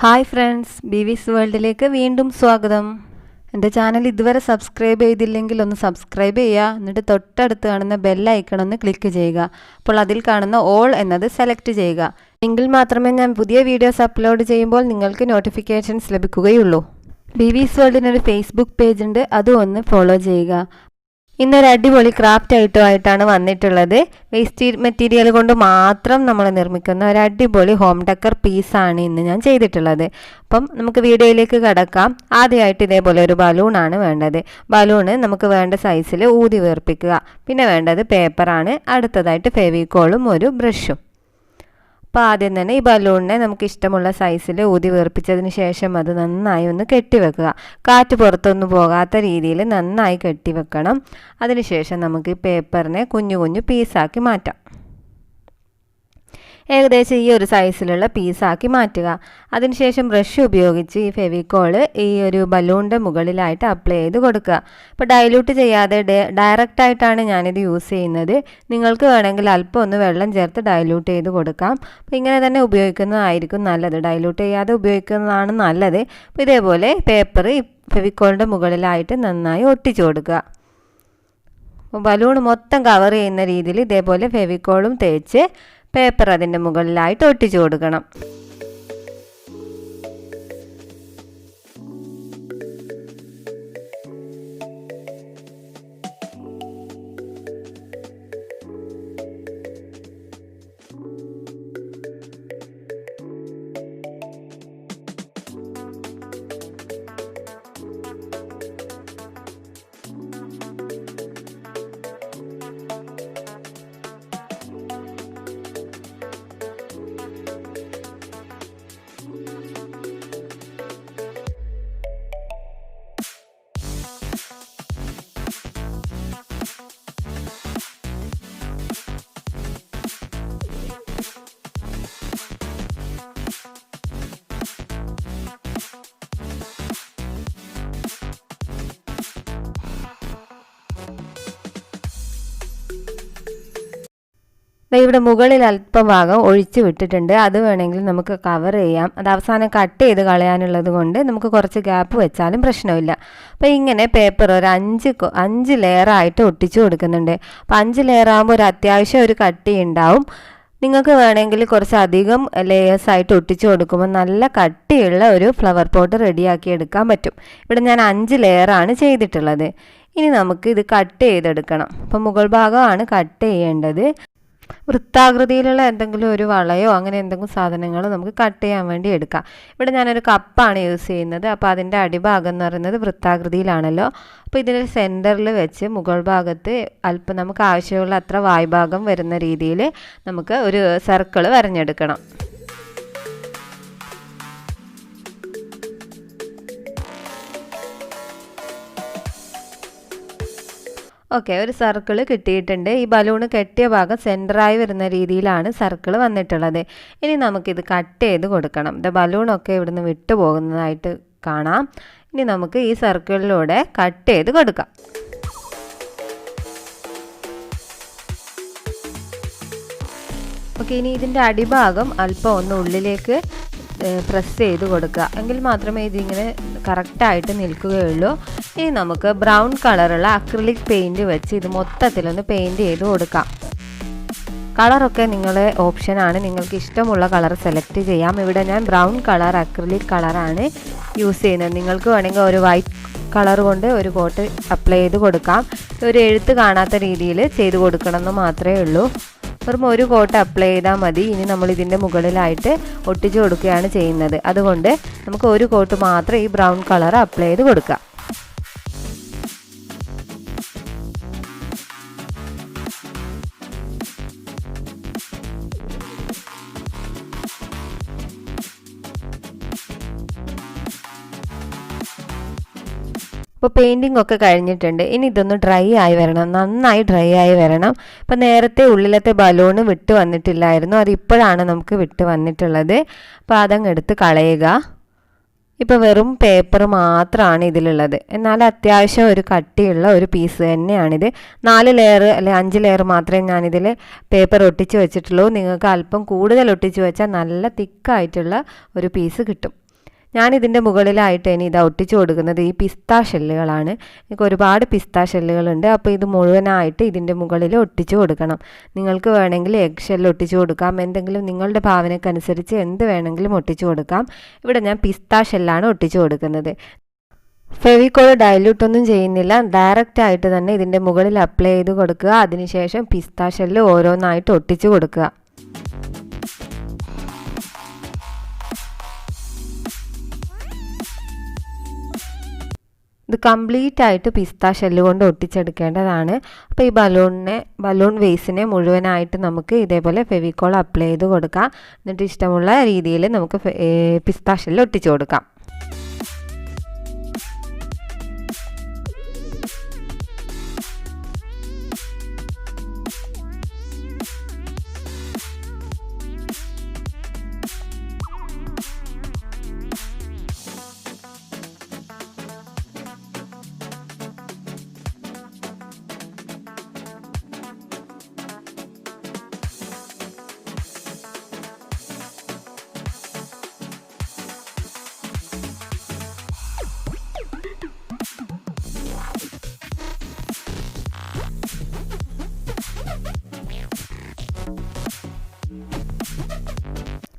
Hi friends, ബീവീസ് വേൾഡിലേക്ക് വീണ്ടും സ്വാഗതം. എൻ്റെ ചാനൽ ഇതുവരെ സബ്സ്ക്രൈബ് ചെയ്തില്ലെങ്കിൽ ഒന്ന് സബ്സ്ക്രൈബ് ചെയ്യുക. എന്നിട്ട് തൊട്ടടുത്ത് കാണുന്ന ബെൽ ഐക്കൺ ഒന്ന് ക്ലിക്ക് ചെയ്യുക. അപ്പോൾ അതിൽ കാണുന്ന ഓൾ എന്നത് സെലക്ട് ചെയ്യുക. എങ്കിൽ മാത്രമേ ഞാൻ പുതിയ വീഡിയോസ് അപ്ലോഡ് ചെയ്യുമ്പോൾ നിങ്ങൾക്ക് നോട്ടിഫിക്കേഷൻസ് ലഭിക്കുകയുള്ളൂ. ബീവീസ് വേൾഡിനൊരു ഫേസ്ബുക്ക് പേജ് ഉണ്ട്, അതും ഒന്ന് ഫോളോ ചെയ്യുക. ഇന്നൊരു അടിപൊളി ക്രാഫ്റ്റ് ഐറ്റമായിട്ടാണ് വന്നിട്ടുള്ളത്. വേസ്റ്റ് മെറ്റീരിയൽ കൊണ്ട് മാത്രം നമ്മൾ നിർമ്മിക്കുന്ന ഒരു അടിപൊളി ഹോം ഡെക്കർ പീസാണ് ഇന്ന് ഞാൻ ചെയ്തിട്ടുള്ളത്. അപ്പം നമുക്ക് വീഡിയോയിലേക്ക് കടക്കാം. ആദ്യമായിട്ട് ഇതേപോലെ ഒരു ബലൂണാണ് വേണ്ടത്. ബലൂണ് നമുക്ക് വേണ്ട സൈസിൽ ഊതി വീർപ്പിക്കുക. പിന്നെ വേണ്ടത് പേപ്പറാണ്. അടുത്തതായിട്ട് ഫെവിക്കോളും ഒരു ബ്രഷും. അപ്പോൾ ആദ്യം തന്നെ ഈ ബലൂണിനെ നമുക്ക് ഇഷ്ടമുള്ള സൈസിൽ ഊതി വീർപ്പിച്ചതിന് ശേഷം അത് നന്നായി ഒന്ന് കെട്ടിവെക്കുക. കാറ്റ് പുറത്തൊന്നും പോകാത്ത രീതിയിൽ നന്നായി കെട്ടിവെക്കണം. അതിനുശേഷം നമുക്ക് ഈ പേപ്പറിനെ കുഞ്ഞു കുഞ്ഞു പീസാക്കി മാറ്റാം. ഏകദേശം ഈ ഒരു സൈസിലുള്ള പീസാക്കി മാറ്റുക. അതിനുശേഷം ബ്രഷ് ഉപയോഗിച്ച് ഈ ഫെവിക്കോള് ഈ ഒരു ബലൂണിൻ്റെ മുകളിലായിട്ട് അപ്ലൈ ചെയ്ത് കൊടുക്കുക. ഇപ്പോൾ ഡൈല്യൂട്ട് ചെയ്യാതെ ഡയറക്റ്റായിട്ടാണ് ഞാനിത് യൂസ് ചെയ്യുന്നത്. നിങ്ങൾക്ക് വേണമെങ്കിൽ അല്പം ഒന്ന് വെള്ളം ചേർത്ത് ഡൈല്യൂട്ട് ചെയ്ത് കൊടുക്കാം. അപ്പോൾ ഇങ്ങനെ തന്നെ ഉപയോഗിക്കുന്നതായിരിക്കും നല്ലത്. ഡൈല്യൂട്ട് ചെയ്യാതെ ഉപയോഗിക്കുന്നതാണ് നല്ലത്. അപ്പോൾ ഇതേപോലെ പേപ്പർ ഈ ഫെവിക്കോളിൻ്റെ മുകളിലായിട്ട് നന്നായി ഒട്ടിച്ചു കൊടുക്കുക. അപ്പോൾ ബലൂൺ മൊത്തം കവർ ചെയ്യുന്ന രീതിയിൽ ഇതേപോലെ ഫെവിക്കോളും തേച്ച് പേപ്പർ അതിൻ്റെ മുകളിലായിട്ട് ഒട്ടിച്ചു കൊടുക്കണം. ഇവിടെ മുകളിൽ അല്പം ഭാഗം ഒഴിച്ച് വിട്ടിട്ടുണ്ട്. അത് വേണമെങ്കിൽ നമുക്ക് കവർ ചെയ്യാം. അത് അവസാനം കട്ട് ചെയ്ത് കളയാനുള്ളത് കൊണ്ട് നമുക്ക് കുറച്ച് ഗ്യാപ്പ് വെച്ചാലും പ്രശ്നമില്ല. അപ്പോൾ ഇങ്ങനെ പേപ്പർ ഒരു 5 ലെയറായിട്ട് ഒട്ടിച്ചു കൊടുക്കുന്നുണ്ട്. അപ്പോൾ 5 ലെയർ ആകുമ്പോൾ ഒരു അത്യാവശ്യം ഒരു കട്ടി ഉണ്ടാവും. നിങ്ങൾക്ക് വേണമെങ്കിൽ കുറച്ചധികം ലെയേഴ്സായിട്ട് ഒട്ടിച്ചു കൊടുക്കുമ്പോൾ നല്ല കട്ടിയുള്ള ഒരു ഫ്ലവർ പോട്ട് റെഡിയാക്കി എടുക്കാൻ പറ്റും. ഇവിടെ ഞാൻ 5 ലെയറാണ് ചെയ്തിട്ടുള്ളത്. ഇനി നമുക്ക് ഇത് കട്ട് ചെയ്തെടുക്കണം. അപ്പോൾ മുകൾ ഭാഗമാണ് കട്ട് ചെയ്യേണ്ടത്. വൃത്താകൃതിയിലുള്ള എന്തെങ്കിലും ഒരു വളയോ അങ്ങനെ എന്തെങ്കിലും സാധനങ്ങൾ നമുക്ക് കട്ട് ചെയ്യാൻ വേണ്ടി എടുക്കാം. ഇവിടെ ഞാനൊരു കപ്പാണ് യൂസ് ചെയ്യുന്നത്. അപ്പോൾ അതിൻ്റെ അടിഭാഗം എന്ന് പറയുന്നത് വൃത്താകൃതിയിലാണല്ലോ. അപ്പോൾ ഇതിൻ്റെ സെൻറ്ററിൽ വെച്ച് മുകൾ ഭാഗത്ത് അല്പം നമുക്ക് ആവശ്യമുള്ള അത്ര വായ്ഭാഗം വരുന്ന രീതിയിൽ നമുക്ക് ഒരു സർക്കിൾ വരഞ്ഞെടുക്കണം. ഓക്കെ, ഒരു സർക്കിൾ കിട്ടിയിട്ടുണ്ട്. ഈ ബലൂണ് കെട്ടിയ ഭാഗം സെൻറ്ററായി വരുന്ന രീതിയിലാണ് സർക്കിൾ വന്നിട്ടുള്ളത്. ഇനി നമുക്കിത് കട്ട് ചെയ്ത് കൊടുക്കണം. ഇത് ബലൂണൊക്കെ ഇവിടുന്ന് വിട്ടു പോകുന്നതായിട്ട് കാണാം. ഇനി നമുക്ക് ഈ സർക്കിളിലൂടെ കട്ട് ചെയ്ത് കൊടുക്കാം. ഓക്കെ, ഇനി ഇതിൻ്റെ അടിഭാഗം അല്പം ഒന്ന് ഉള്ളിലേക്ക് പ്രസ് ചെയ്ത് കൊടുക്കുക. എങ്കിൽ മാത്രമേ ഇതിങ്ങനെ കറക്റ്റായിട്ട് നിൽക്കുകയുള്ളൂ. ഇനി നമുക്ക് ബ്രൗൺ കളറുള്ള അക്രിലിക് പെയിൻറ്റ് വെച്ച് ഇത് മൊത്തത്തിലൊന്ന് പെയിൻറ്റ് ചെയ്ത് കൊടുക്കാം. കളറൊക്കെ നിങ്ങളുടെ ഓപ്ഷനാണ്. നിങ്ങൾക്ക് ഇഷ്ടമുള്ള കളർ സെലക്ട് ചെയ്യാം. ഇവിടെ ഞാൻ ബ്രൗൺ കളർ അക്രിലിക് കളറാണ് യൂസ് ചെയ്യുന്നത്. നിങ്ങൾക്ക് വേണമെങ്കിൽ ഒരു വൈറ്റ് കളർ കൊണ്ട് ഒരു കോട്ട് അപ്ലൈ ചെയ്ത് കൊടുക്കാം. ഒരു എഴുത്ത് കാണാത്ത രീതിയിൽ ചെയ്ത് കൊടുക്കണമെന്ന് മാത്രമേ ഉള്ളൂ. വെറും ഒരു കോട്ട് അപ്ലൈ ചെയ്താൽ മതി. ഇനി നമ്മൾ ഇതിൻ്റെ മുകളിലായിട്ട് ഒട്ടിച്ചു കൊടുക്കുകയാണ് ചെയ്യുന്നത്. അതുകൊണ്ട് നമുക്ക് ഒരു കോട്ട് മാത്രം ഈ ബ്രൗൺ കളർ അപ്ലൈ ചെയ്ത് കൊടുക്കാം. അപ്പോൾ പെയിൻറ്റിംഗ് ഒക്കെ കഴിഞ്ഞിട്ടുണ്ട്. ഇനി ഇതൊന്ന് ഡ്രൈ ആയി വരണം, നന്നായി ഡ്രൈ ആയി വരണം. അപ്പോൾ നേരത്തെ ഉള്ളിലത്തെ ബലൂണ് വിട്ട് വന്നിട്ടില്ലായിരുന്നു, അത് ഇപ്പോഴാണ് നമുക്ക് വിട്ട് വന്നിട്ടുള്ളത്. അപ്പോൾ അതങ്ങ് എടുത്ത് കളയുക. ഇപ്പോൾ വെറും പേപ്പർ മാത്രമാണ് ഇതിലുള്ളത്. എന്നാൽ അത്യാവശ്യം ഒരു കട്ടിയുള്ള ഒരു പീസ് തന്നെയാണിത്. 4 ലെയർ അല്ലെങ്കിൽ 5 ലെയർ മാത്രമേ ഞാനിതിൽ പേപ്പർ ഒട്ടിച്ച് വെച്ചിട്ടുള്ളൂ. നിങ്ങൾക്ക് അല്പം കൂടുതൽ ഒട്ടിച്ച് വെച്ചാൽ നല്ല തിക്കായിട്ടുള്ള ഒരു പീസ് കിട്ടും. ഞാനിതിൻ്റെ മുകളിലായിട്ട് ഇനി ഇത് ഒട്ടിച്ചു കൊടുക്കുന്നത് ഈ പിസ്ത ഷെല്ലുകളാണ്. എനിക്ക് ഒരുപാട് പിസ്ത ഷെല്ലുകളുണ്ട്. അപ്പോൾ ഇത് മുഴുവനായിട്ട് ഇതിൻ്റെ മുകളിൽ ഒട്ടിച്ചു കൊടുക്കണം. നിങ്ങൾക്ക് വേണമെങ്കിൽ എഗ് ഷെല്ല് ഒട്ടിച്ചു കൊടുക്കാം, എന്തെങ്കിലും നിങ്ങളുടെ ഭാവനയ്ക്കനുസരിച്ച് എന്ത് വേണമെങ്കിലും ഒട്ടിച്ചു കൊടുക്കാം. ഇവിടെ ഞാൻ പിസ്ത ഷെല്ലാണ് ഒട്ടിച്ചു കൊടുക്കുന്നത്. ഫെവിക്കോൾ ഡൈല്യൂട്ട് ഒന്നും ചെയ്യുന്നില്ല, ഡയറക്റ്റ് ആയിട്ട് തന്നെ ഇതിൻ്റെ മുകളിൽ അപ്ലൈ ചെയ്ത് കൊടുക്കുക. അതിനുശേഷം പിസ്ത ഷെല്ല് ഓരോന്നായിട്ട് ഒട്ടിച്ചു കൊടുക്കുക. ഇത് കംപ്ലീറ്റ് ആയിട്ട് പിസ്ത ഷെല്ല് കൊണ്ട് ഒട്ടിച്ചെടുക്കേണ്ടതാണ്. അപ്പോൾ ഈ ബലൂൺ വേസിനെ മുഴുവനായിട്ട് നമുക്ക് ഇതേപോലെ ഫെവിക്കോൾ അപ്ലൈ ചെയ്ത് കൊടുക്കാം. എന്നിട്ട് ഇഷ്ടമുള്ള രീതിയിൽ നമുക്ക് പിസ്ത ഷെല്ല് ഒട്ടിച്ചു കൊടുക്കാം.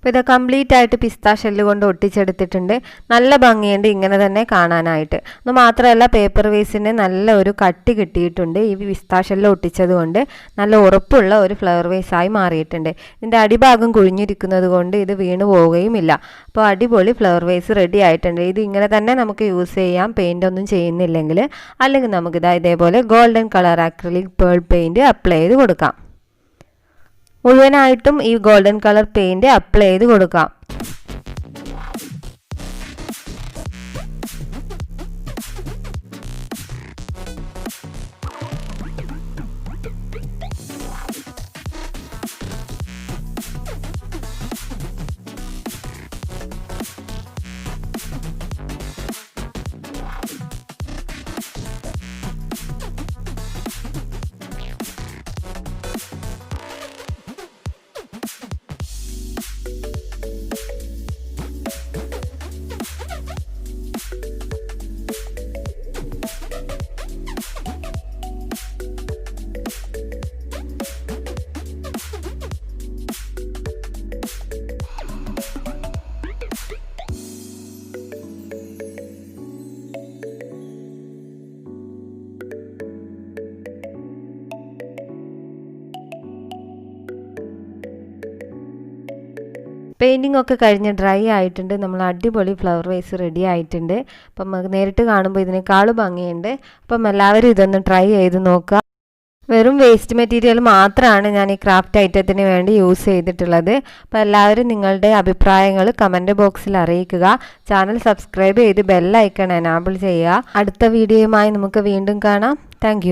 അപ്പോൾ ഇത് കംപ്ലീറ്റ് ആയിട്ട് പിസ്ത ഷെല്ല് കൊണ്ട് ഒട്ടിച്ചെടുത്തിട്ടുണ്ട്. നല്ല ഭംഗിയുണ്ട് ഇങ്ങനെ തന്നെ കാണാനായിട്ട്. അത് മാത്രമല്ല പേപ്പർ വേസിന് നല്ല ഒരു കട്ടി കിട്ടിയിട്ടുണ്ട്. ഈ പിസ്ത ഷെല്ല് ഒട്ടിച്ചത് കൊണ്ട് നല്ല ഉറപ്പുള്ള ഒരു ഫ്ലവർ വേസായി മാറിയിട്ടുണ്ട്. ഇതിൻ്റെ അടിഭാഗം കുഴിഞ്ഞിരിക്കുന്നത് കൊണ്ട് ഇത് വീണു പോവുകയുമില്ല. അപ്പോൾ അടിപൊളി ഫ്ലവർ വേസ് റെഡി ആയിട്ടുണ്ട്. ഇത് ഇങ്ങനെ തന്നെ നമുക്ക് യൂസ് ചെയ്യാം, പെയിൻ്റ് ഒന്നും ചെയ്യുന്നില്ലെങ്കിൽ. അല്ലെങ്കിൽ നമുക്കിതാ ഇതേപോലെ golden colour acrylic pearl paint apply ചെയ്ത് കൊടുക്കാം. മുഴുവനായിട്ടും ഈ ഗോൾഡൻ കളർ പെയിൻറ്റ് അപ്ലൈ ചെയ്ത് കൊടുക്കാം. പെയിൻറ്റിംഗ് ഒക്കെ കഴിഞ്ഞ് ഡ്രൈ ആയിട്ടുണ്ട്. നമ്മൾ അടിപൊളി ഫ്ലവർ വേസ് റെഡി ആയിട്ടുണ്ട്. അപ്പം നമുക്ക് നേരിട്ട് കാണുമ്പോൾ ഇതിനേക്കാളും ഭംഗിയുണ്ട്. അപ്പം എല്ലാവരും ഇതൊന്ന് ട്രൈ ചെയ്ത് നോക്കുക. വെറും വേസ്റ്റ് മെറ്റീരിയൽ മാത്രമാണ് ഞാൻ ഈ ക്രാഫ്റ്റ് ഐറ്റത്തിന് വേണ്ടി യൂസ് ചെയ്തിട്ടുള്ളത്. അപ്പോൾ എല്ലാവരും നിങ്ങളുടെ അഭിപ്രായങ്ങൾ കമൻറ്റ് ബോക്സിൽ അറിയിക്കുക. ചാനൽ സബ്സ്ക്രൈബ് ചെയ്ത് ബെൽ ഐക്കൺ എനാബിൾ ചെയ്യുക. അടുത്ത വീഡിയോയുമായി നമുക്ക് വീണ്ടും കാണാം. Thank you.